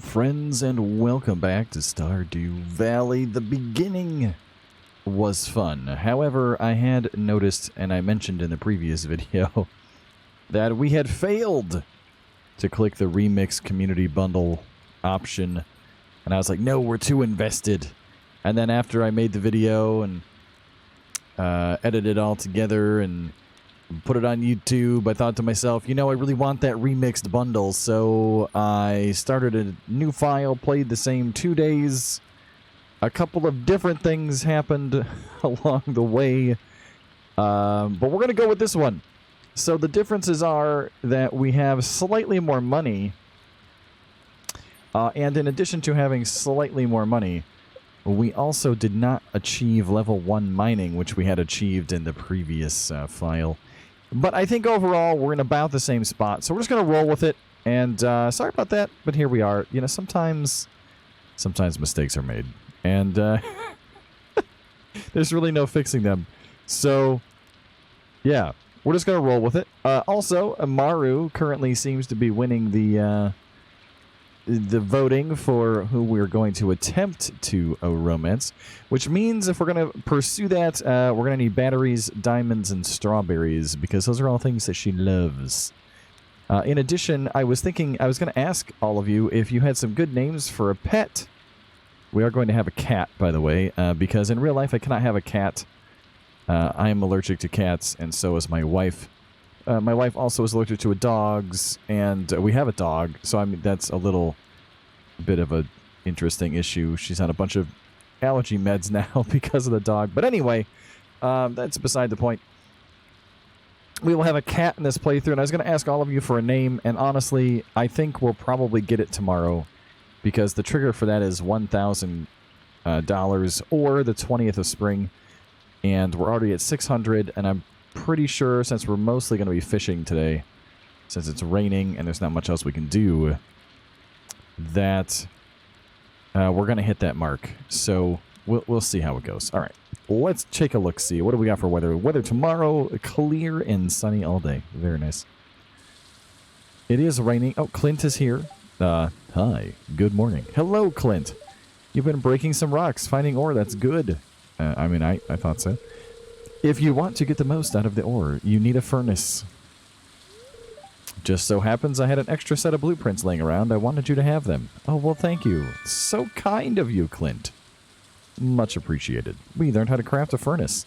friends, and welcome back to Stardew Valley. The beginning was fun. However, I had noticed, and I mentioned in the previous video, that we had failed to click the Remix Community Bundle option. And I was like, no, we're too invested. And then after I made the video and edited it all together and put it on YouTube, I thought to myself, you know, I really want that remixed bundle, so I started a new file, played the same 2 days. A couple of different things happened along the way, but we're going to go with this one. So the differences are that we have slightly more money, and in addition to having slightly more money, we also did not achieve level 1 mining, which we had achieved in the previous file. But I think overall, we're in about the same spot. So we're just going to roll with it. And sorry about that, but here we are. You know, sometimes mistakes are made. And there's really no fixing them. So, yeah, we're just going to roll with it. Also, Amaru currently seems to be winning the voting for who we're going to attempt to romance, which means if we're going to pursue that, we're going to need batteries, diamonds, and strawberries, because those are all things that she loves. In addition, I was thinking I was going to ask all of you if you had some good names for a pet. We are going to have a cat, by the way, because in real life I cannot have a cat. I am allergic to cats, and so is my wife. My wife also is allergic to dogs, and we have a dog, so I mean that's a little bit of a interesting issue. She's on a bunch of allergy meds now because of the dog. But anyway, that's beside the point. We will have a cat in this playthrough, and I was going to ask all of you for a name, and honestly, I think we'll probably get it tomorrow, because the trigger for that is $1,000 or the 20th of spring, and we're already at 600, and I'm pretty sure, since we're mostly going to be fishing today, since it's raining and there's not much else we can do, that we're going to hit that mark. So we'll see how it goes. All right, let's take a look, see. What do we got for weather? Weather tomorrow, clear and sunny all day. Very nice. It is raining. Oh, Clint is here. Hi, good morning. Hello, Clint. You've been breaking some rocks, finding ore. That's good. I mean, I thought so. If you want to get the most out of the ore, you need a furnace. Just so happens I had an extra set of blueprints laying around. I wanted you to have them. Oh, well, thank you. So kind of you, Clint. Much appreciated. We learned how to craft a furnace.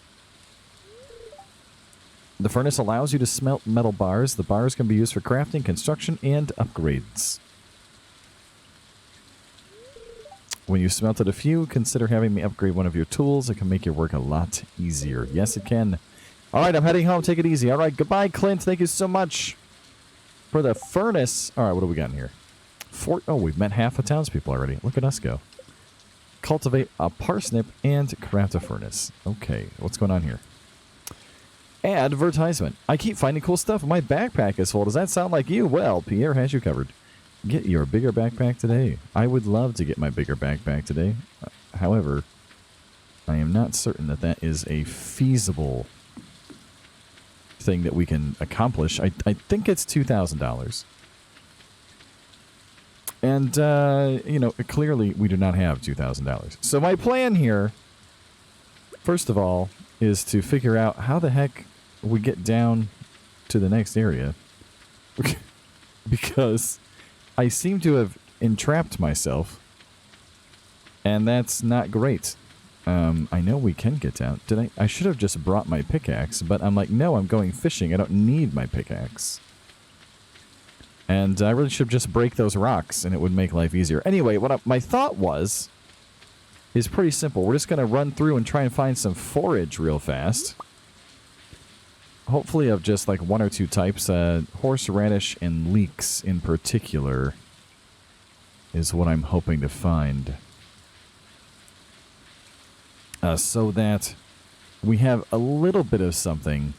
The furnace allows you to smelt metal bars. The bars can be used for crafting, construction, and upgrades. When you smelted a few, consider having me upgrade one of your tools. It can make your work a lot easier. Yes, it can. All right, I'm heading home. Take it easy. All right, goodbye, Clint. Thank you so much for the furnace. All right, what do we got in here? Oh, we've met half the townspeople already. Look at us go. Cultivate a parsnip and craft a furnace. Okay, what's going on here? Advertisement. I keep finding cool stuff. My backpack is full. Does that sound like you? Well, Pierre has you covered. Get your bigger backpack today. I would love to get my bigger backpack today. However, I am not certain that that is a feasible thing that we can accomplish. I think it's $2,000. And, you know, clearly we do not have $2,000. So my plan here, first of all, is to figure out how the heck we get down to the next area. Because I seem to have entrapped myself, and that's not great. I know we can get down. I should have just brought my pickaxe, but I'm like, no, I'm going fishing. I don't need my pickaxe. And I really should just break those rocks, and it would make life easier. Anyway, my thought is pretty simple. We're just going to run through and try and find some forage real fast. Hopefully of just like 1 or 2 types. Horseradish and leeks in particular is what I'm hoping to find. So that we have a little bit of something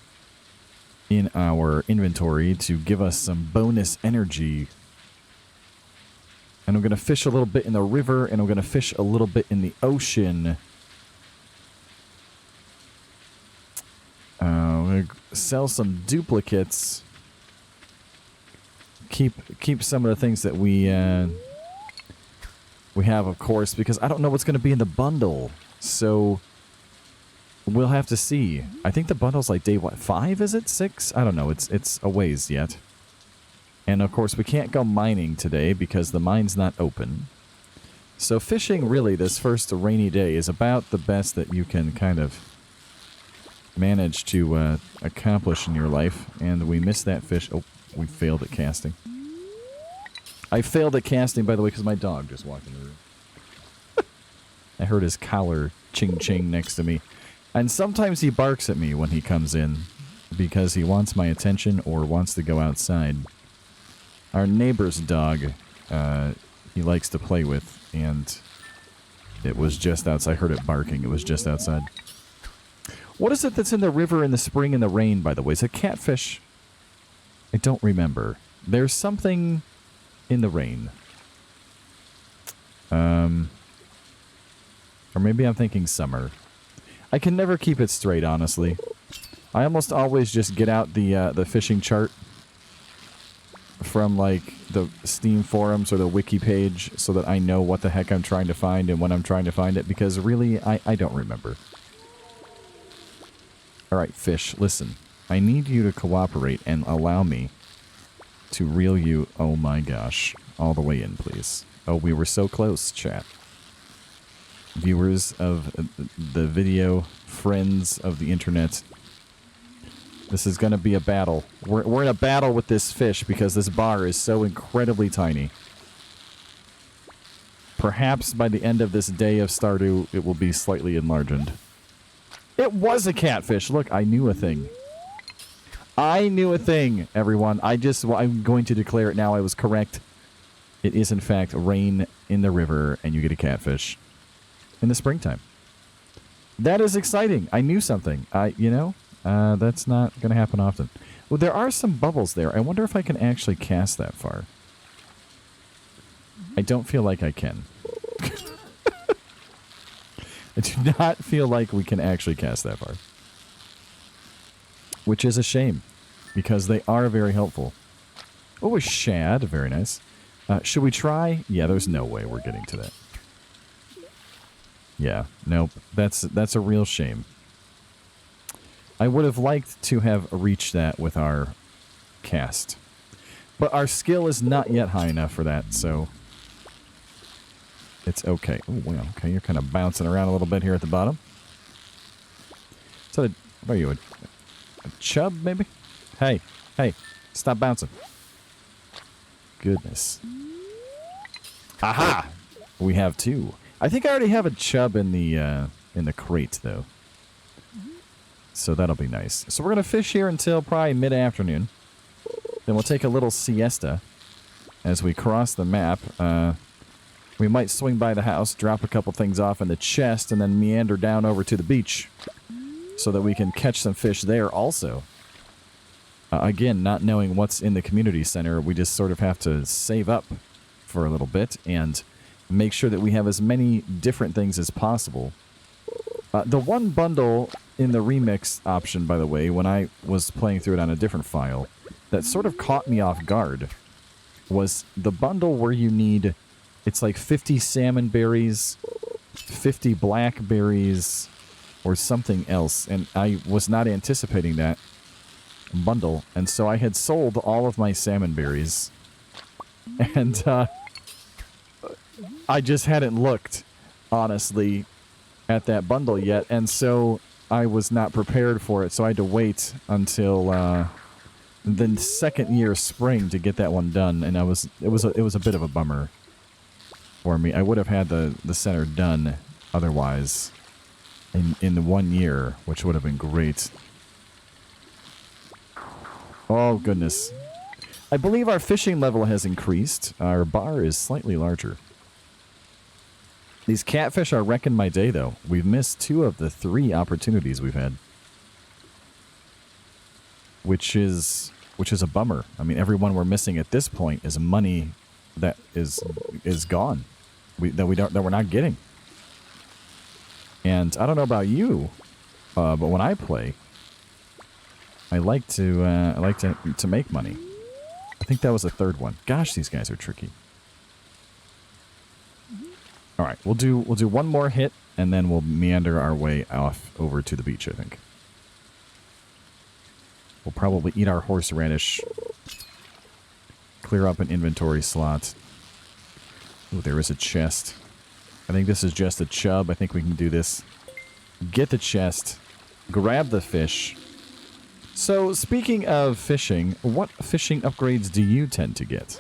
in our inventory to give us some bonus energy. And I'm going to fish a little bit in the river, and I'm going to fish a little bit in the ocean. I'm going to sell some duplicates. Keep some of the things that we we have, of course, because I don't know what's going to be in the bundle. So we'll have to see. I think the bundle's like day, what, 5, is it? 6? I don't know. It's a ways yet. And, of course, we can't go mining today because the mine's not open. So fishing, really, this first rainy day is about the best that you can kind of manage to accomplish in your life. And we missed that fish. Oh, we failed at casting. I failed at casting, by the way, because my dog just walked in the room. I heard his collar ching-ching next to me. And sometimes he barks at me when he comes in because he wants my attention or wants to go outside. Our neighbor's dog, he likes to play with, and it was just outside. I heard it barking. It was just outside. What is it that's in the river in the spring and the rain, by the way? Is it catfish? I don't remember. There's something in the rain. Or maybe I'm thinking summer. I can never keep it straight, honestly. I almost always just get out the fishing chart from, like, the Steam forums or the wiki page so that I know what the heck I'm trying to find and when I'm trying to find it, because really, I don't remember. Alright, fish, listen. I need you to cooperate and allow me to reel you, oh my gosh, all the way in, please. Oh, we were so close, chat. Viewers of the video, friends of the internet, this is going to be a battle. We're in a battle with this fish because this bar is so incredibly tiny. Perhaps by the end of this day of Stardew, it will be slightly enlarged. It was a catfish. Look, I knew a thing. I knew a thing, everyone. I'm going to declare it now. I was correct. It is, in fact, rain in the river, and you get a catfish in the springtime. That is exciting. I knew something. That's not going to happen often. Well, there are some bubbles there. I wonder if I can actually cast that far. I don't feel like I can. I do not feel like we can actually cast that far. Which is a shame, because they are very helpful. Oh, a shad. Very nice. Should we try? Yeah, there's no way we're getting to that. Yeah, nope. That's a real shame. I would have liked to have reached that with our cast. But our skill is not yet high enough for that, so it's okay. Oh, well, okay, you're kind of bouncing around a little bit here at the bottom. So, what are you, a chub, maybe? Hey, stop bouncing. Goodness. Aha! We have 2. I think I already have a chub in the crate, though. So that'll be nice. So we're going to fish here until probably mid-afternoon. Then we'll take a little siesta as we cross the map. We might swing by the house, drop a couple things off in the chest, and then meander down over to the beach so that we can catch some fish there also. Again, not knowing what's in the community center, we just sort of have to save up for a little bit and make sure that we have as many different things as possible. The one bundle in the remix option, by the way, when I was playing through it on a different file, that sort of caught me off guard was the bundle where you need, it's like 50 salmon berries, 50 blackberries, or something else, and I was not anticipating that bundle, and so I had sold all of my salmon berries, and I just hadn't looked, honestly, at that bundle yet, and so I was not prepared for it, so I had to wait until the second year spring to get that one done, and it was a bit of a bummer for me. I would have had the center done otherwise in the 1 year, which would have been great. Oh goodness. I believe our fishing level has increased. Our bar is slightly larger. These catfish are wrecking my day, though. We've missed 2 of the 3 opportunities we've had. Which is a bummer. I mean, everyone we're missing at this point is money that is gone. That we're not getting. And I don't know about you, but when I play, I like to make money. I think that was the 3rd one. Gosh, these guys are tricky. All right, we'll do one more hit, and then we'll meander our way off over to the beach, I think. We'll probably eat our horseradish, clear up an inventory slot. Oh, there is a chest. I think this is just a chub. I think we can do this. Get the chest, grab the fish. So, speaking of fishing, what fishing upgrades do you tend to get?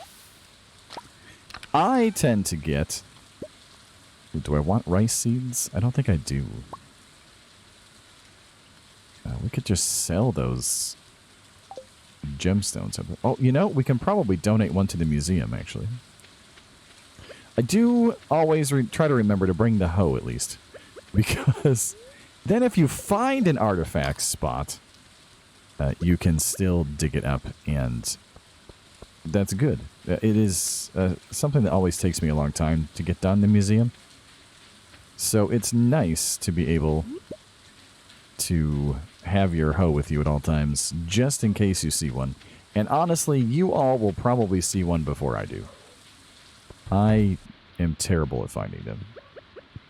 I tend to get... Do I want rice seeds? I don't think I do. We could just sell those gemstones. Oh, you know, we can probably donate one to the museum, actually. I do always try to remember to bring the hoe, at least. Because then if you find an artifact spot, you can still dig it up, and that's good. It is something that always takes me a long time to get done in the museum. So it's nice to be able to have your hoe with you at all times, just in case you see one. And honestly, you all will probably see one before I do. I am terrible at finding them.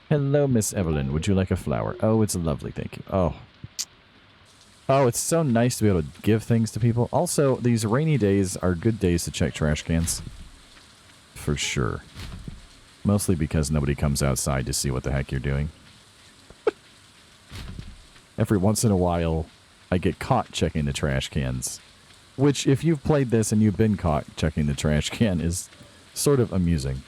Hello, Miss Evelyn. Would you like a flower? Oh, it's lovely, thank you. Oh. Oh, it's so nice to be able to give things to people. Also, these rainy days are good days to check trash cans. For sure. Mostly because nobody comes outside to see what the heck you're doing. Every once in a while, I get caught checking the trash cans. Which, if you've played this and you've been caught checking the trash can, is sort of amusing.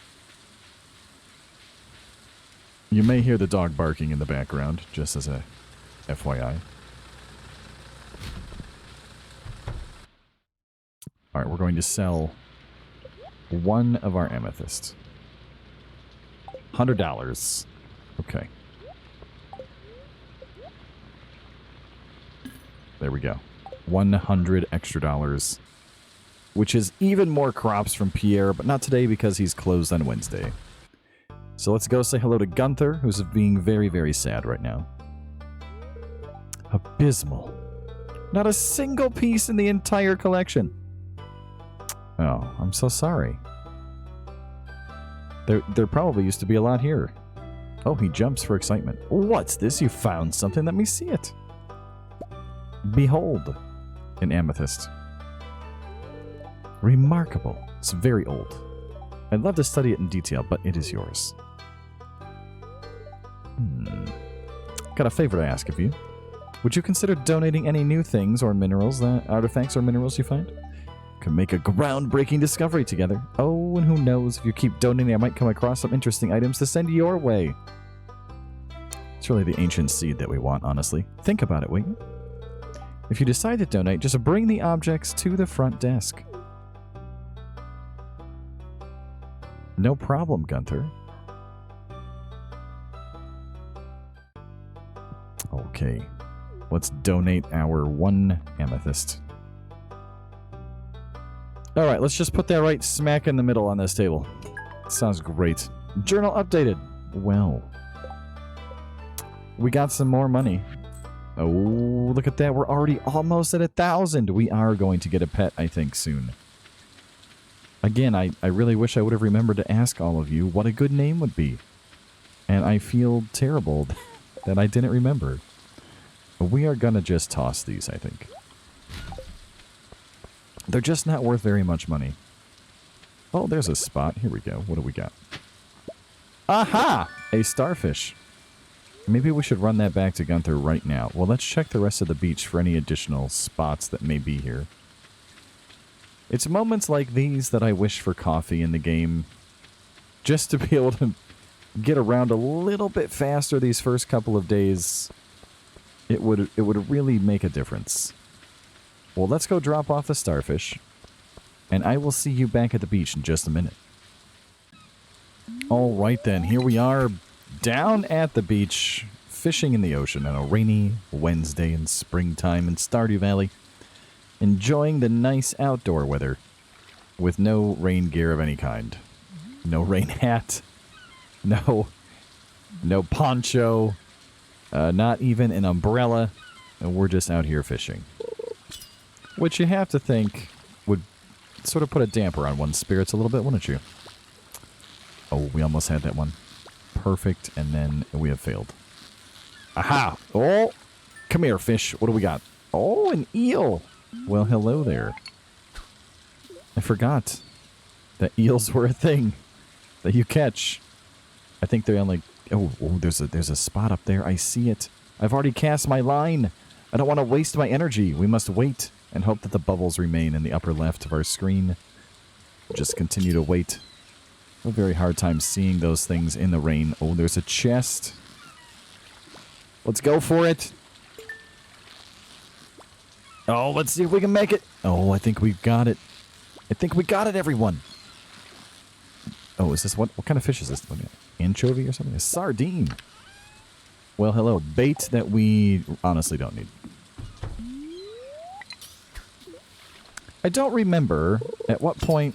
You may hear the dog barking in the background, just as a FYI. Alright, we're going to sell one of our amethysts. $100. Okay. There we go. 100 extra dollars. Which is even more crops from Pierre, but not today because he's closed on Wednesday. So let's go say hello to Gunther, who's being very, very sad right now. Abysmal. Not a single piece in the entire collection. Oh, I'm so sorry. There probably used to be a lot here. Oh, he jumps for excitement. What's this? You found something. Let me see it. Behold, an amethyst. Remarkable. It's very old. I'd love to study it in detail, but it is yours. Got a favor to ask of you. Would you consider donating any new things or minerals, artifacts or minerals you find? Can make a groundbreaking discovery together. Oh, and who knows, if you keep donating, I might come across some interesting items to send your way. It's really the ancient seed that we want, honestly. Think about it, will you? If you decide to donate, just bring the objects to the front desk. No problem, Gunther. Okay. Let's donate our one amethyst. Alright, let's just put that right smack in the middle on this table. Sounds great. Journal updated. Well. We got some more money. Oh, look at that. We're already almost at 1,000. We are going to get a pet, I think, soon. Again, I really wish I would have remembered to ask all of you what a good name would be. And I feel terrible that I didn't remember. We are gonna just toss these, I think. They're just not worth very much money. Oh, there's a spot. Here we go. What do we got? Aha! A starfish. Maybe we should run that back to Gunther right now. Well, let's check the rest of the beach for any additional spots that may be here. It's moments like these that I wish for coffee in the game. Just to be able to get around a little bit faster these first couple of days. It would really make a difference. Well, let's go drop off the starfish. And I will see you back at the beach in just a minute. Alright then, here we are down at the beach, fishing in the ocean on a rainy Wednesday in springtime in Stardew Valley. Enjoying the nice outdoor weather with no rain gear of any kind. No rain hat. No poncho. Not even an umbrella. And we're just out here fishing. Which you have to think would sort of put a damper on one's spirits a little bit, wouldn't you? Oh, we almost had that one. perfect, and then we have failed. Aha! Oh! Come here, fish. What do we got? Oh, an eel! Well, hello there. I forgot that eels were a thing that you catch. I think they're on like... Oh, there's a spot up there. I see it. I've already cast my line. I don't want to waste my energy. We must wait and hope that the bubbles remain in the upper left of our screen. Just continue to wait. A very hard time seeing those things in the rain. Oh, there's a chest. Let's go for it. Oh, let's see if we can make it. Oh, I think we've got it. I think we got it, everyone. Oh, is this what kind of fish is this? Anchovy or something? A sardine. Well, hello. Bait that we honestly don't need. I don't remember at what point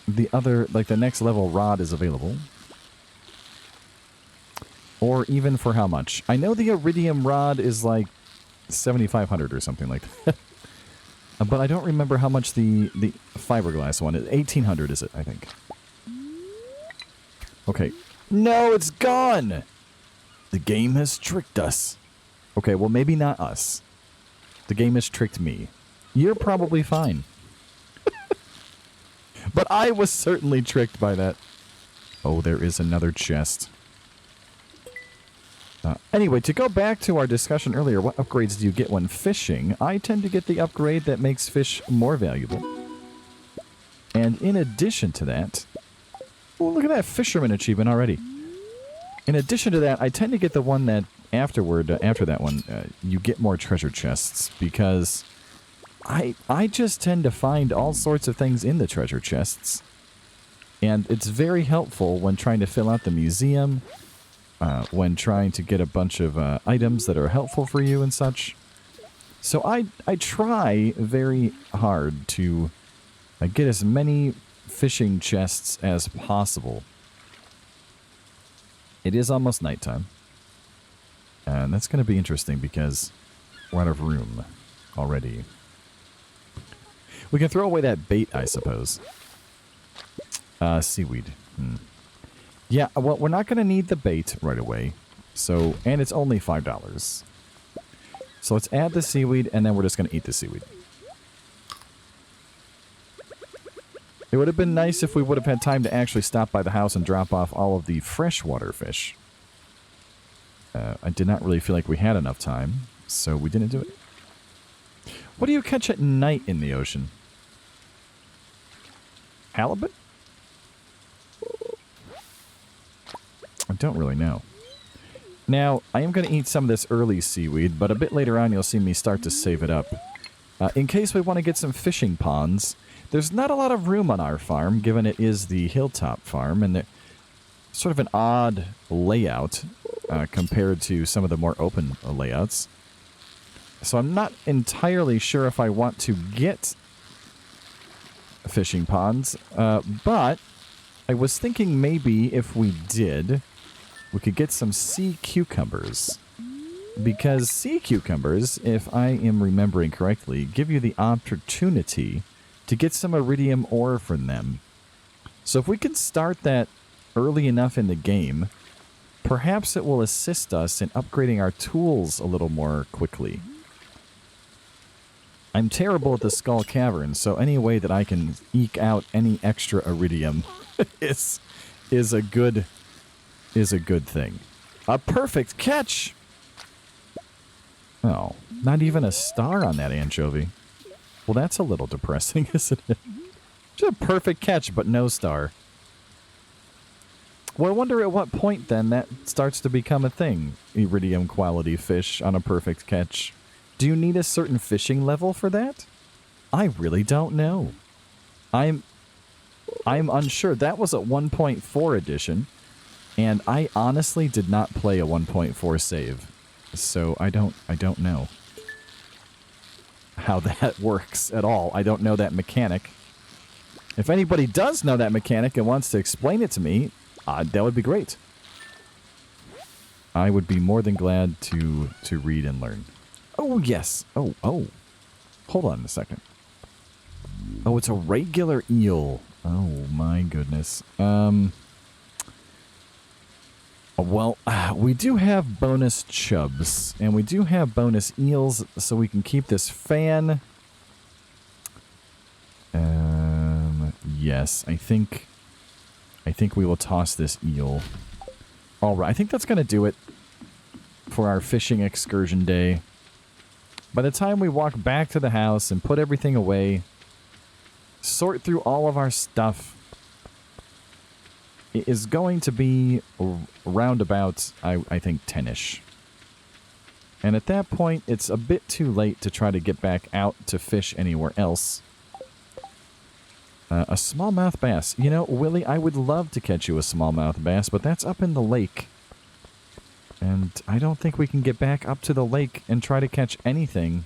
the other, like the next level rod is available. Or even for how much. I know the iridium rod is like 7,500 or something like that. But I don't remember how much the fiberglass one is. 1,800 is it, I think. Okay. No, it's gone! The game has tricked us. Okay, well maybe not us. The game has tricked me. You're probably fine. But I was certainly tricked by that. Oh, there is another chest. Anyway, to go back to our discussion earlier, what upgrades do you get when fishing? I tend to get the upgrade that makes fish more valuable. And in addition to that... Oh, look at that fisherman achievement already. In addition to that, I tend to get the one that after that one, you get more treasure chests. Because I just tend to find all sorts of things in the treasure chests. And it's very helpful when trying to fill out the museum... when trying to get a bunch of items that are helpful for you and such. So I try very hard to get as many fishing chests as possible. It is almost nighttime. And that's going to be interesting because we're out of room already. We can throw away that bait, I suppose. Seaweed. Yeah, well, we're not going to need the bait right away. So, and it's only $5. So let's add the seaweed, and then we're just going to eat the seaweed. It would have been nice if we would have had time to actually stop by the house and drop off all of the freshwater fish. I did not really feel like we had enough time, so we didn't do it. What do you catch at night in the ocean? Halibut? I don't really know. Now, I am going to eat some of this early seaweed, but a bit later on you'll see me start to save it up. In case we want to get some fishing ponds, there's not a lot of room on our farm, given it is the hilltop farm, and sort of an odd layout compared to some of the more open layouts. So I'm not entirely sure if I want to get fishing ponds, but I was thinking maybe if we did... we could get some sea cucumbers. Because sea cucumbers, if I am remembering correctly, give you the opportunity to get some iridium ore from them. So if we can start that early enough in the game, perhaps it will assist us in upgrading our tools a little more quickly. I'm terrible at the Skull Cavern, so any way that I can eke out any extra iridium is a good thing. A perfect catch! Oh, not even a star on that anchovy. Well, that's a little depressing, isn't it? Just a perfect catch, but no star. Well, I wonder at what point, then, that starts to become a thing. Iridium quality fish on a perfect catch. Do you need a certain fishing level for that? I really don't know. I'm unsure. That was a 1.4 edition, and I honestly did not play a 1.4 save. So I don't know how that works at all. I don't know that mechanic. If anybody does know that mechanic and wants to explain it to me, that would be great. I would be more than glad to read and learn. Oh, yes. Oh. Hold on a second. Oh, it's a regular eel. Oh, my goodness. Well, we do have bonus chubs, and we do have bonus eels, so we can keep this fan. Yes, I think we will toss this eel. All right, I think that's going to do it for our fishing excursion day. By the time we walk back to the house and put everything away, sort through all of our stuff, it is going to be round about, I think, 10-ish. And at that point, it's a bit too late to try to get back out to fish anywhere else. A smallmouth bass. You know, Willie, I would love to catch you a smallmouth bass, but that's up in the lake. And I don't think we can get back up to the lake and try to catch anything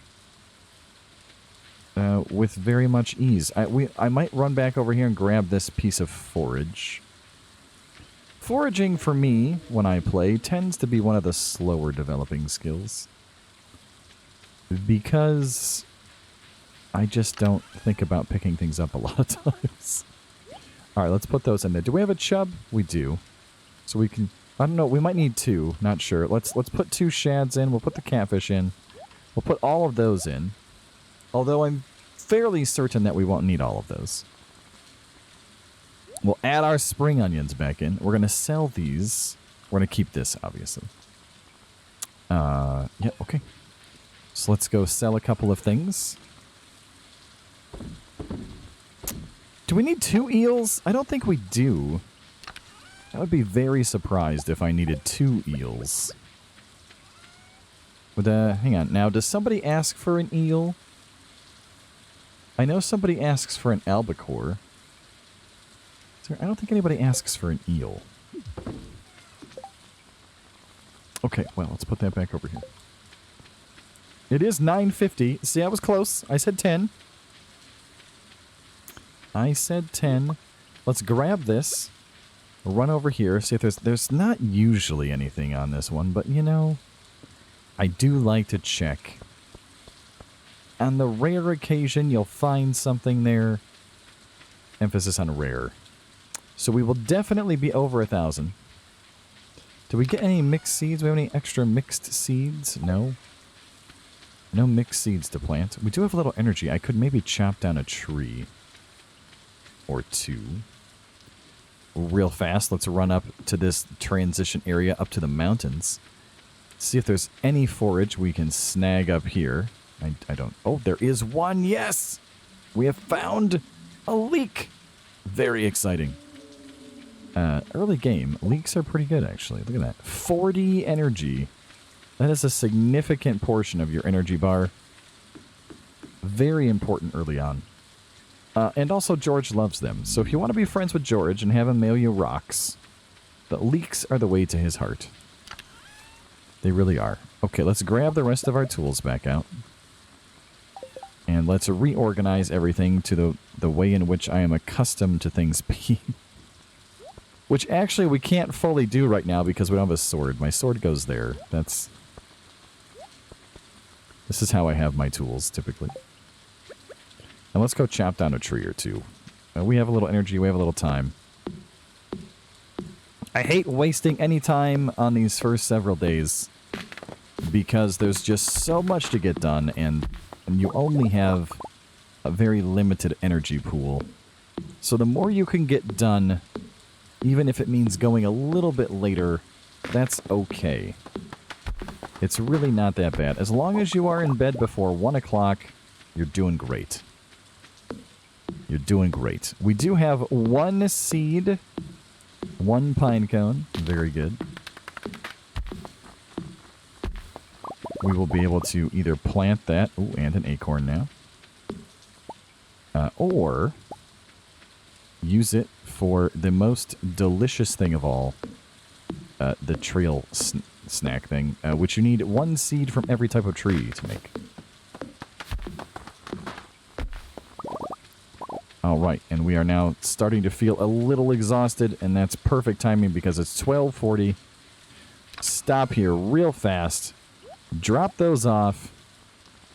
with very much ease. I might run back over here and grab this piece of forage. Foraging, for me, when I play, tends to be one of the slower developing skills. Because I just don't think about picking things up a lot of times. Alright, let's put those in there. Do we have a chub? We do. So we can... I don't know, we might need 2. Not sure. Let's put 2 shads in. We'll put the catfish in. We'll put all of those in. Although I'm fairly certain that we won't need all of those. We'll add our spring onions back in. We're going to sell these. We're going to keep this, obviously. Yeah, okay. So let's go sell a couple of things. Do we need 2 eels? I don't think we do. I would be very surprised if I needed 2 eels. Hang on. Now, does somebody ask for an eel? I know somebody asks for an albacore. I don't think anybody asks for an eel. Okay, well, let's put that back over here. It is 9:50. See, I was close. I said 10. I said 10. Let's grab this. Run over here. See if there's not usually anything on this one, but you know, I do like to check. On the rare occasion, you'll find something there. Emphasis on rare. So we will definitely be over 1,000. Do we get any mixed seeds? Do we have any extra mixed seeds? No. No mixed seeds to plant. We do have a little energy. I could maybe chop down a tree. Or 2. Real fast, let's run up to this transition area up to the mountains. See if there's any forage we can snag up here. I don't... Oh, there is one! Yes! We have found a leek! Very exciting. Early game. Leeks are pretty good, actually. Look at that. 40 energy. That is a significant portion of your energy bar. Very important early on. And also, George loves them. So if you want to be friends with George and have him mail you rocks, the leeks are the way to his heart. They really are. Okay, let's grab the rest of our tools back out. And let's reorganize everything to the way in which I am accustomed to things being. Which actually we can't fully do right now because we don't have a sword. My sword goes there. This is how I have my tools, typically. And let's go chop down a tree or 2. We have a little energy, we have a little time. I hate wasting any time on these first several days because there's just so much to get done and you only have a very limited energy pool. So the more you can get done, even if it means going a little bit later, that's okay. It's really not that bad. As long as you are in bed before 1 o'clock, you're doing great. You're doing great. We do have 1 seed, 1 pine cone. Very good. We will be able to either plant that, ooh, and an acorn now, or use it for the most delicious thing of all, the trail snack thing, which you need 1 seed from every type of tree to make. Alright, and we are now starting to feel a little exhausted, and that's perfect timing because it's 12:40. Stop here real fast. Drop those off.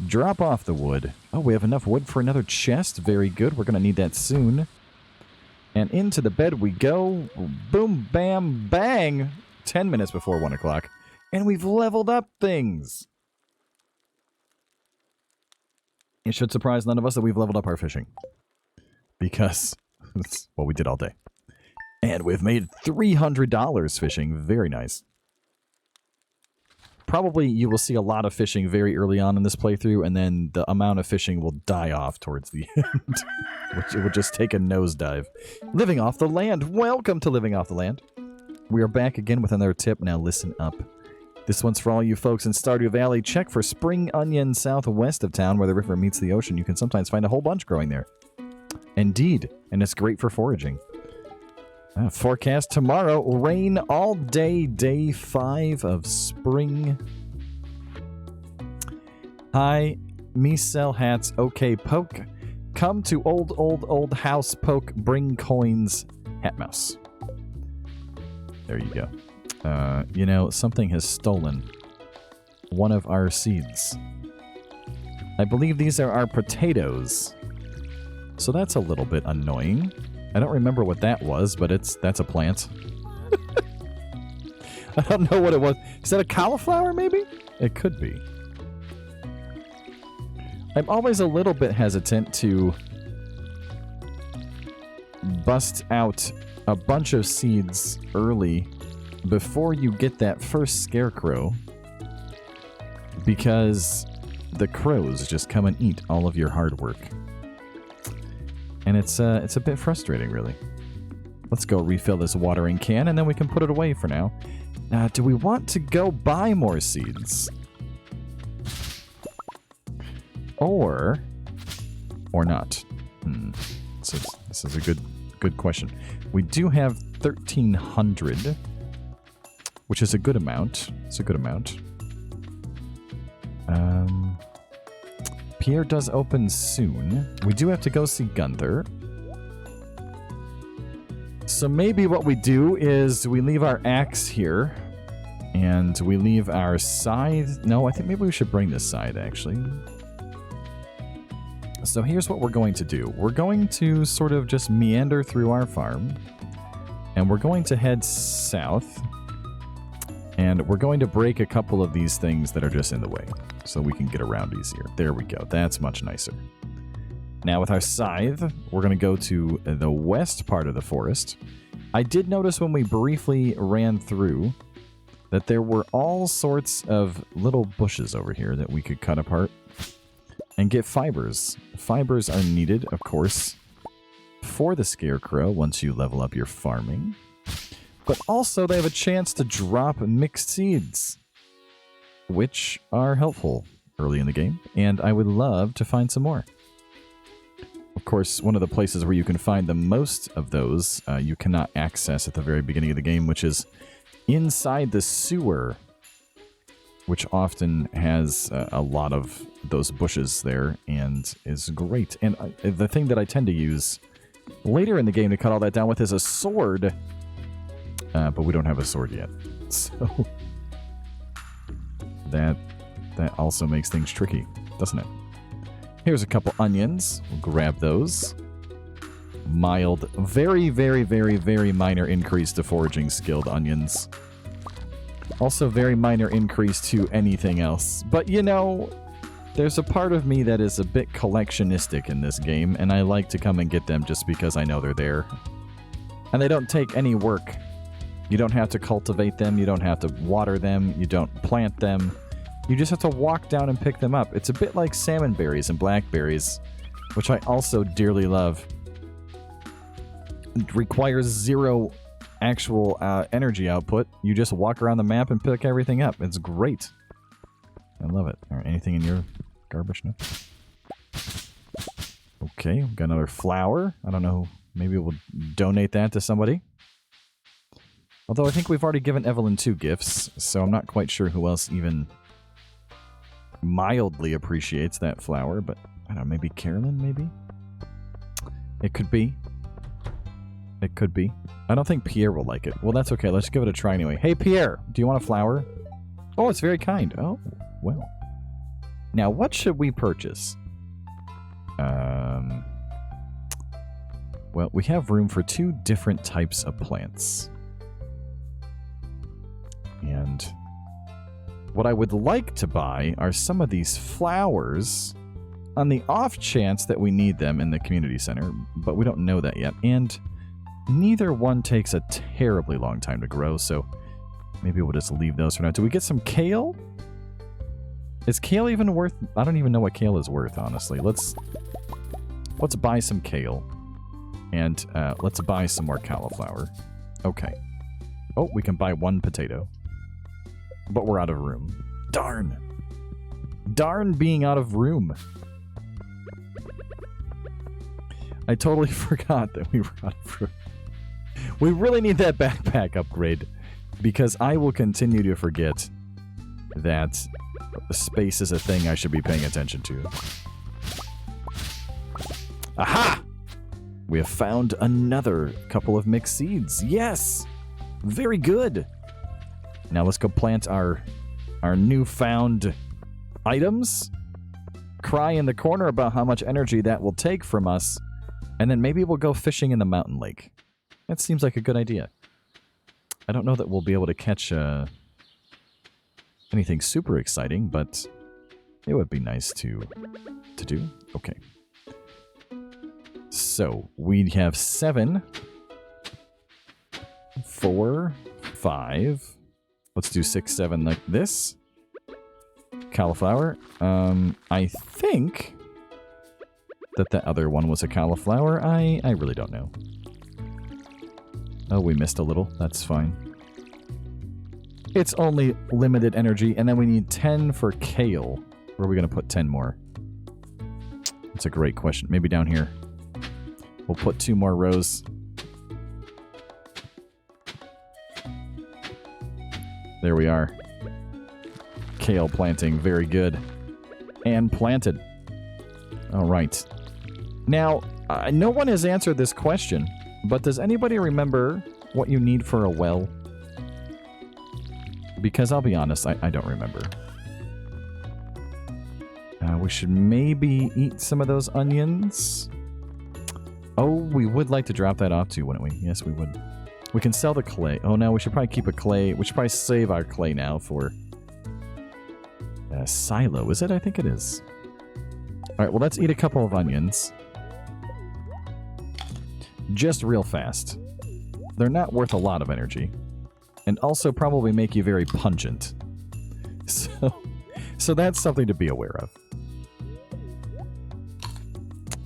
Drop off the wood. Oh, we have enough wood for another chest. Very good. We're going to need that soon. And into the bed we go. Boom, bam, bang. 10 minutes before 1 o'clock, and we've leveled up things. It should surprise none of us that we've leveled up our fishing. Because it's what we did all day. And we've made $300 fishing. Very nice. Probably you will see a lot of fishing very early on in this playthrough, and then the amount of fishing will die off towards the end. Which it will just take a nosedive. Living off the land. Welcome to Living Off the Land. We are back again with another tip. Now listen up. This one's for all you folks in Stardew Valley. Check for spring onions southwest of town where the river meets the ocean. You can sometimes find a whole bunch growing there. Indeed, and it's great for foraging. Forecast tomorrow, rain all day, day 5 of spring. Hi, me sell hats, okay, poke. Come to old house, poke, bring coins, hat mouse. There you go. You know, something has stolen one of our seeds. I believe these are our potatoes. So that's a little bit annoying. I don't remember what that was, but that's a plant. I don't know what it was. Is that a cauliflower, maybe? It could be. I'm always a little bit hesitant to bust out a bunch of seeds early before you get that first scarecrow, because the crows just come and eat all of your hard work. And it's a bit frustrating, really. Let's go refill this watering can, and then we can put it away for now. Do we want to go buy more seeds? Or not? This is a good question. We do have 1,300, which is a good amount. It's a good amount. Pierre does open soon. We do have to go see Gunther. So maybe what we do is we leave our axe here. And we leave our scythe. No, I think maybe we should bring this scythe, actually. So here's what we're going to do. We're going to sort of just meander through our farm. And we're going to head south. And we're going to break a couple of these things that are just in the way, so we can get around easier. There we go. That's much nicer. Now with our scythe, we're going to go to the west part of the forest. I did notice when we briefly ran through that there were all sorts of little bushes over here that we could cut apart and get fibers. Fibers are needed, of course, for the scarecrow once you level up your farming. But also they have a chance to drop mixed seeds, which are helpful early in the game, and I would love to find some more. Of course, one of the places where you can find the most of those you cannot access at the very beginning of the game, which is inside the sewer, which often has a lot of those bushes there and is great. And the thing that I tend to use later in the game to cut all that down with is a sword. But we don't have a sword yet, so that also makes things tricky, doesn't it? Here's a couple onions. We'll grab those. Mild, very, very, very, very minor increase to foraging skilled onions. Also very minor increase to anything else. But, you know, there's a part of me that is a bit collectionistic in this game, and I like to come and get them just because I know they're there. And they don't take any work. You don't have to cultivate them, you don't have to water them, you don't plant them. You just have to walk down and pick them up. It's a bit like salmon berries and blackberries, which I also dearly love. It requires 0 actual energy output. You just walk around the map and pick everything up. It's great. I love it. All right, anything in your garbage? No? Okay, we've got another flower. I don't know. Maybe we'll donate that to somebody. Although I think we've already given Evelyn 2 gifts, so I'm not quite sure who else even mildly appreciates that flower, but I don't know, maybe Carolyn, maybe? It could be. It could be. I don't think Pierre will like it. Well, that's okay. Let's give it a try anyway. Hey, Pierre, do you want a flower? Oh, it's very kind. Oh, well. Now, what should we purchase? Well, we have room for 2 different types of plants. What I would like to buy are some of these flowers on the off chance that we need them in the community center, but we don't know that yet. And neither one takes a terribly long time to grow, so maybe we'll just leave those for now. Do we get some kale? Is kale even worth... I don't even know what kale is worth, honestly. Let's buy some kale. And let's buy some more cauliflower. Okay. Oh, we can buy one potato. But we're out of room. Darn. Darn being out of room. I totally forgot that we were out of room. We really need that backpack upgrade. Because I will continue to forget that space is a thing I should be paying attention to. Aha! We have found another couple of mixed seeds. Yes! Very good! Now let's go plant our newfound items. Cry in the corner about how much energy that will take from us. And then maybe we'll go fishing in the mountain lake. That seems like a good idea. I don't know that we'll be able to catch anything super exciting, but it would be nice to do. Okay. So, we have 7, 4, 5. Let's do 6, 7 like this. Cauliflower. I think that the other one was a cauliflower. I really don't know. Oh, we missed a little. That's fine. It's only limited energy, and then we need 10 for kale. Where are we going to put 10 more? That's a great question. Maybe down here. We'll put 2 more rows. There we are. Kale planting. Very good. And planted. All right. Now, no one has answered this question, but does anybody remember what you need for a well? Because I'll be honest, I don't remember. We should maybe eat some of those onions. Oh, we would like to drop that off too, wouldn't we? Yes, we would. We can sell the clay. Oh, no, we should probably keep a clay. We should probably save our clay now for silo. Is it? I think it is. All right, well, let's eat a couple of onions. Just real fast. They're not worth a lot of energy. And also probably make you very pungent. So that's something to be aware of.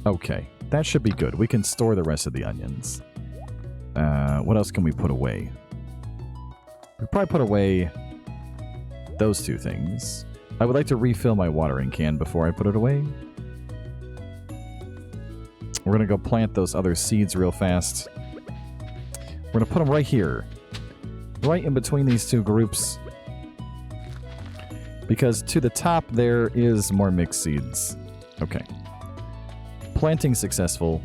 Okay, that should be good. We can store the rest of the onions. What else can we put away? We'll probably put away those 2 things. I would like to refill my watering can before I put it away. We're going to go plant those other seeds real fast. We're going to put them right here. Right in between these 2 groups. Because to the top there is more mixed seeds. Okay. Planting successful.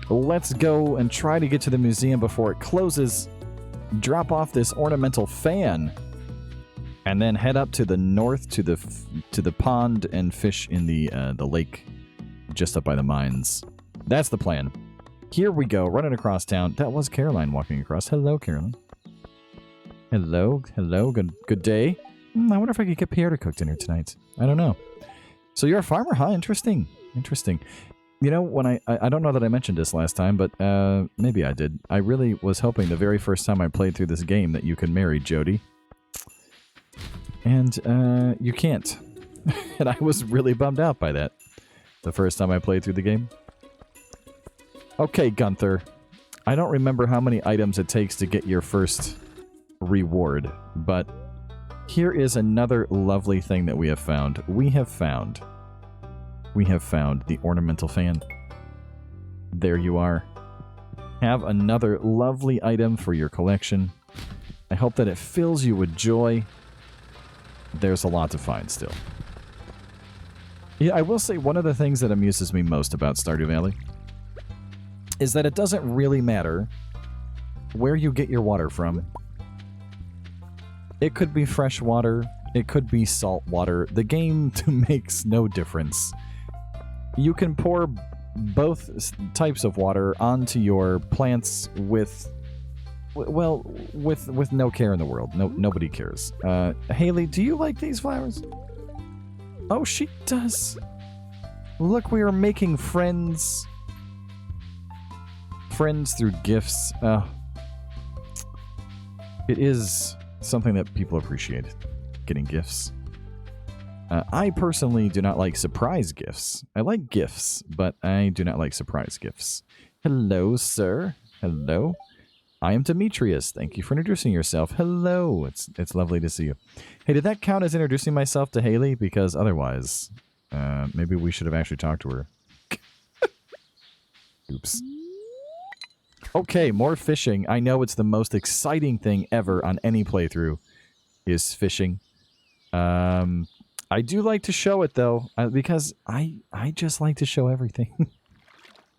Let's go and try to get to the museum before it closes. Drop off this ornamental fan. And then head up to the north to the pond and fish in the lake just up by the mines. That's the plan. Here we go, running across town. That was Caroline walking across. Hello, Caroline. Hello, hello, good day. I wonder if I could get Pierre to cook dinner tonight. I don't know. So you're a farmer, huh? Interesting. Interesting. You know, when I don't know that I mentioned this last time, but maybe I did. I really was hoping the very first time I played through this game that you could marry Jody. And you can't. And I was really bummed out by that the first time I played through the game. Okay, Gunther. I don't remember how many items it takes to get your first reward, but here is another lovely thing that we have found. We have found the ornamental fan. There you are. Have another lovely item for your collection. I hope that it fills you with joy. There's a lot to find still. Yeah, I will say one of the things that amuses me most about Stardew Valley is that it doesn't really matter where you get your water from. It could be fresh water, it could be salt water. The game makes no difference. You can pour both types of water onto your plants with Well, with no care in the world. Nobody cares. Haley, do you like these flowers? Oh, she does. Look, we are making friends. Friends through gifts. It is something that people appreciate, getting gifts. I personally do not like surprise gifts. I like gifts, but I do not like surprise gifts. Hello, sir. Hello. I am Demetrius. Thank you for introducing yourself. Hello. It's lovely to see you. Hey, did that count as introducing myself to Haley? Because otherwise, maybe we should have actually talked to her. Oops. Okay, more fishing. I know it's the most exciting thing ever on any playthrough is fishing. I do like to show it, though, because I just like to show everything.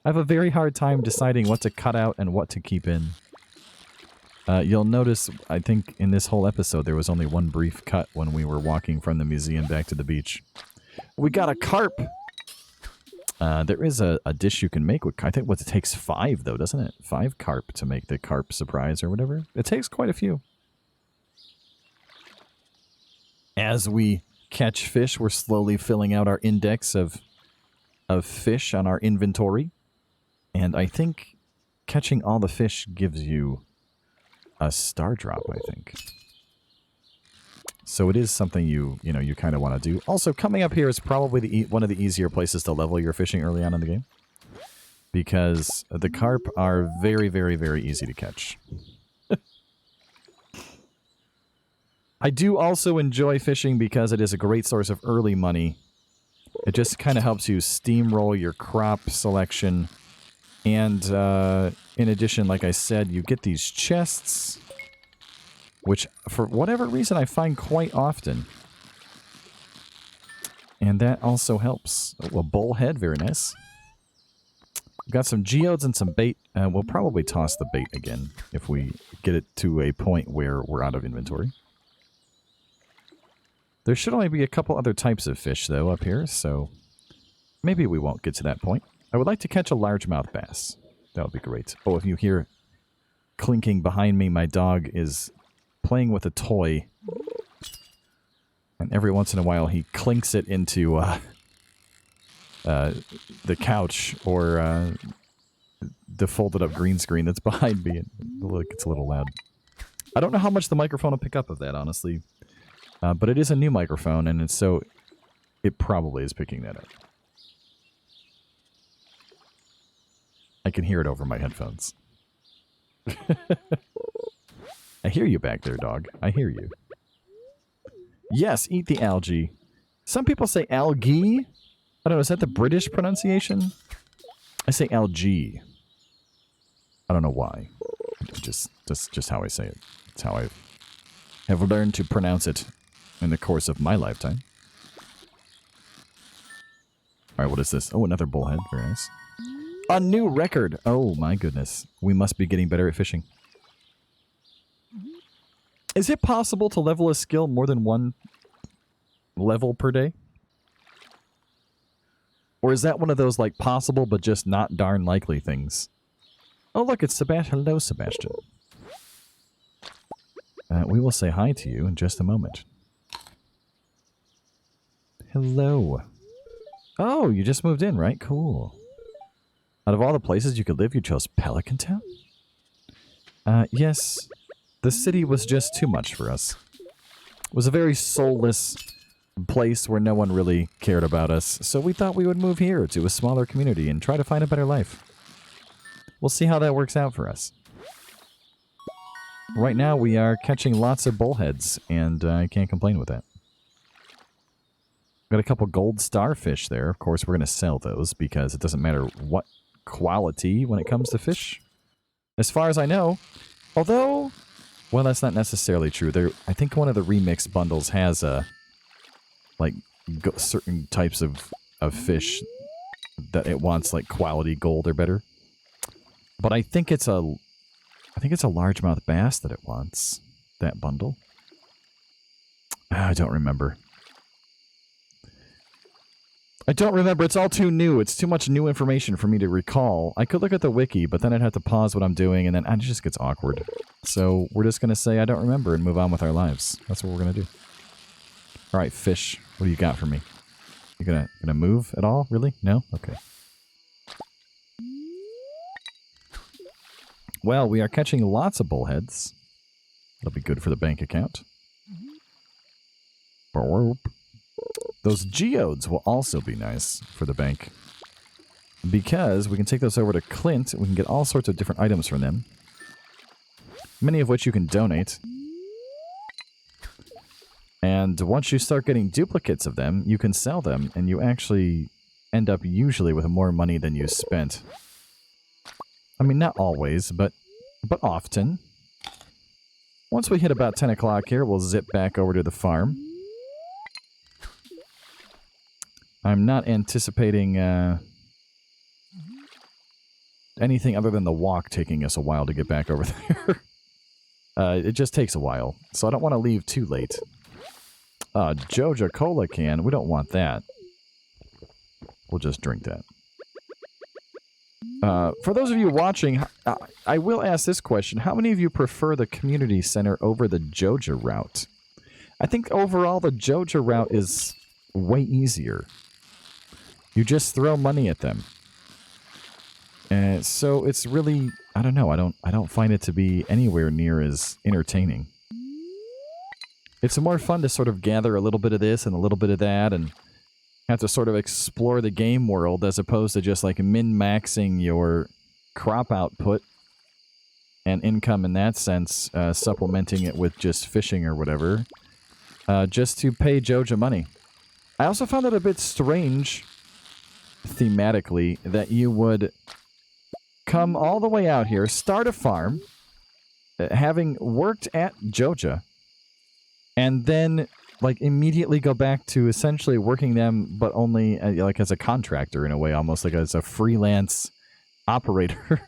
I have a very hard time deciding what to cut out and what to keep in. You'll notice, I think, in this whole episode, there was only one brief cut when we were walking from the museum back to the beach. We got a carp! There is a dish you can make with, I think it takes 5, though, doesn't it? 5 carp to make the carp surprise or whatever. It takes quite a few. As we catch fish, we're slowly filling out our index of fish on our inventory. And I think catching all the fish gives you a star drop, I think. So it is something you kind of want to do. Also, coming up here is probably one of the easier places to level your fishing early on in the game. Because the carp are very, very, very easy to catch. I do also enjoy fishing because it is a great source of early money. It just kind of helps you steamroll your crop selection. And in addition, like I said, you get these chests, which for whatever reason I find quite often. And that also helps. Oh, a bullhead, very nice. We've got some geodes and some bait. We'll probably toss the bait again if we get it to a point where we're out of inventory. There should only be a couple other types of fish, though, up here, so maybe we won't get to that point. I would like to catch a largemouth bass. That would be great. Oh, if you hear clinking behind me, my dog is playing with a toy. And every once in a while, he clinks it into the couch or the folded-up green screen that's behind me. It gets a little loud. I don't know how much the microphone will pick up of that, honestly. But it is a new microphone, and it probably is picking that up. I can hear it over my headphones. I hear you back there, dog. I hear you. Yes, eat the algae. Some people say algae. I don't know, is that the British pronunciation? I say algae. I don't know why. That's just how I say it. It's how I have learned to pronounce it in the course of my lifetime. Alright, what is this? Oh, another bullhead. Very nice. A new record! Oh my goodness. We must be getting better at fishing. Is it possible to level a skill more than one level per day? Or is that one of those, like, possible but just not darn likely things? Oh, look, it's Sebastian. Hello, Sebastian. We will say hi to you in just a moment. Hello. Oh, you just moved in, right? Cool. Out of all the places you could live, you chose Pelican Town? Yes. The city was just too much for us. It was a very soulless place where no one really cared about us, so we thought we would move here to a smaller community and try to find a better life. We'll see how that works out for us. Right now, we are catching lots of bullheads, and I can't complain with that. Got a couple gold starfish there. Of course, we're going to sell those because it doesn't matter what quality when it comes to fish. As far as I know. Although, well, that's not necessarily true. I think one of the remix bundles has certain types of fish that it wants like quality gold or better. But I think it's a largemouth bass that it wants, that bundle. I don't remember. I don't remember. It's all too new. It's too much new information for me to recall. I could look at the wiki, but then I'd have to pause what I'm doing, and then it just gets awkward. So we're just going to say I don't remember and move on with our lives. That's what we're going to do. All right, fish. What do you got for me? You gonna move at all? Really? No? Okay. Well, we are catching lots of bullheads. That'll be good for the bank account. Those geodes will also be nice for the bank. Because we can take those over to Clint. We can get all sorts of different items from them. Many of which you can donate. And once you start getting duplicates of them, you can sell them. And you actually end up usually with more money than you spent. I mean, not always, but often. Once we hit about 10 o'clock here, we'll zip back over to the farm. I'm not anticipating anything other than the walk taking us a while to get back over there. It just takes a while, so I don't want to leave too late. Joja Cola can, we don't want that. We'll just drink that. For those of you watching, I will ask this question. How many of you prefer the community center over the Joja route? I think overall the Joja route is way easier. You just throw money at them. And so it's really, I don't know, I don't find it to be anywhere near as entertaining. It's more fun to sort of gather a little bit of this and a little bit of that and have to sort of explore the game world as opposed to just like min-maxing your crop output and income in that sense, supplementing it with just fishing or whatever, just to pay Joja money. I also found it a bit strange, thematically, that you would come all the way out here, start a farm, having worked at Joja, and then like immediately go back to essentially working them, but only like as a contractor in a way, almost like as a freelance operator.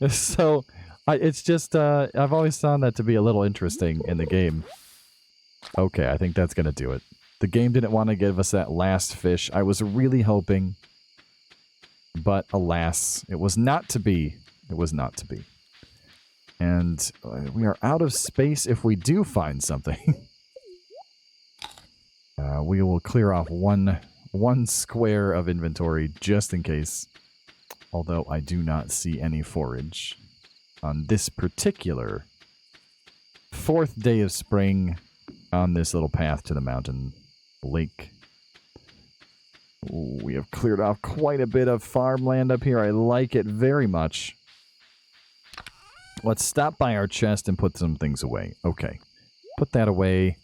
So it's just, I've always found that to be a little interesting in the game. Okay, I think that's going to do it. The game didn't want to give us that last fish. I was really hoping, but alas, it was not to be. It was not to be. And we are out of space if we do find something. We will clear off one square of inventory just in case. Although I do not see any forage on this particular 4th day of spring on this little path to the mountain lake. Ooh, we have cleared off quite a bit of farmland up here. I like it very much. Let's stop by our chest and put some things away. Okay. Put that away.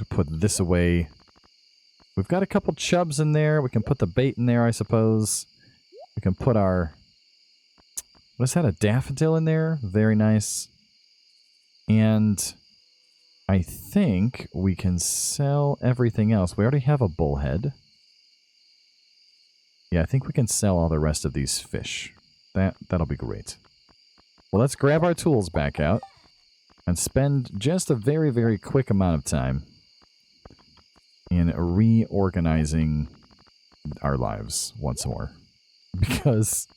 Put this away. We've got a couple chubs in there. We can put the bait in there, I suppose. We can put our... What is that? A daffodil in there? Very nice. And I think we can sell everything else. We already have a bullhead. Yeah, I think we can sell all the rest of these fish. That'll be great. Well, let's grab our tools back out and spend just a very, very quick amount of time in reorganizing our lives once more. Because,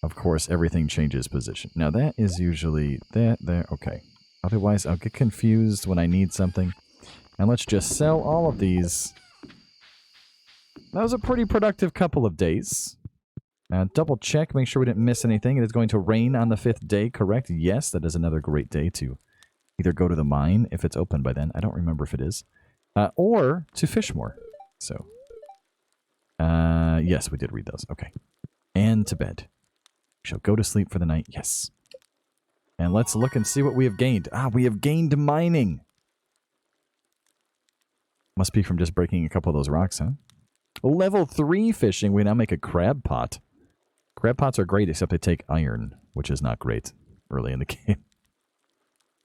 of course, everything changes position. Now, that is usually that there. Okay. Otherwise, I'll get confused when I need something. And let's just sell all of these. That was a pretty productive couple of days. Double check, make sure we didn't miss anything. It is going to rain on the 5th day, correct? Yes, that is another great day to either go to the mine, if it's open by then. I don't remember if it is. Or to fish more. So, yes, we did read those. Okay. And to bed. We shall go to sleep for the night. Yes. And let's look and see what we have gained. We have gained mining. Must be from just breaking a couple of those rocks, huh? Level 3 fishing. We now make a crab pot. Crab pots are great, except they take iron, which is not great early in the game.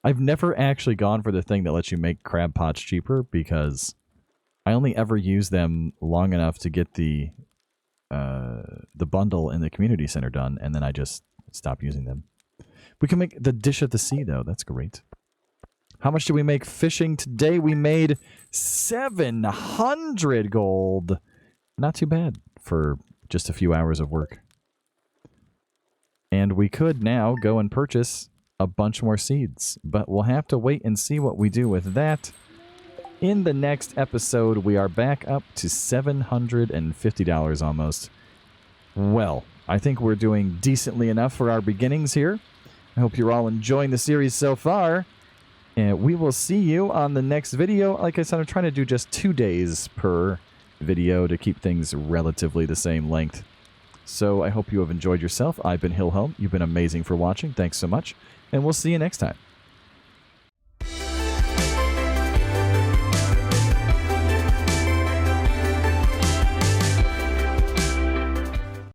I've never actually gone for the thing that lets you make crab pots cheaper, because I only ever use them long enough to get the bundle in the community center done, and then I just stop using them. We can make the dish of the sea, though. That's great. How much did we make fishing today? We made 700 gold. Not too bad for just a few hours of work. And we could now go and purchase a bunch more seeds, but we'll have to wait and see what we do with that. In the next episode, we are back up to $750 almost. Well, I think we're doing decently enough for our beginnings here. I hope you're all enjoying the series so far. And we will see you on the next video. Like I said, I'm trying to do just 2 days per video to keep things relatively the same length. So I hope you have enjoyed yourself. I've been Hillhelm. You've been amazing for watching. Thanks so much. And we'll see you next time.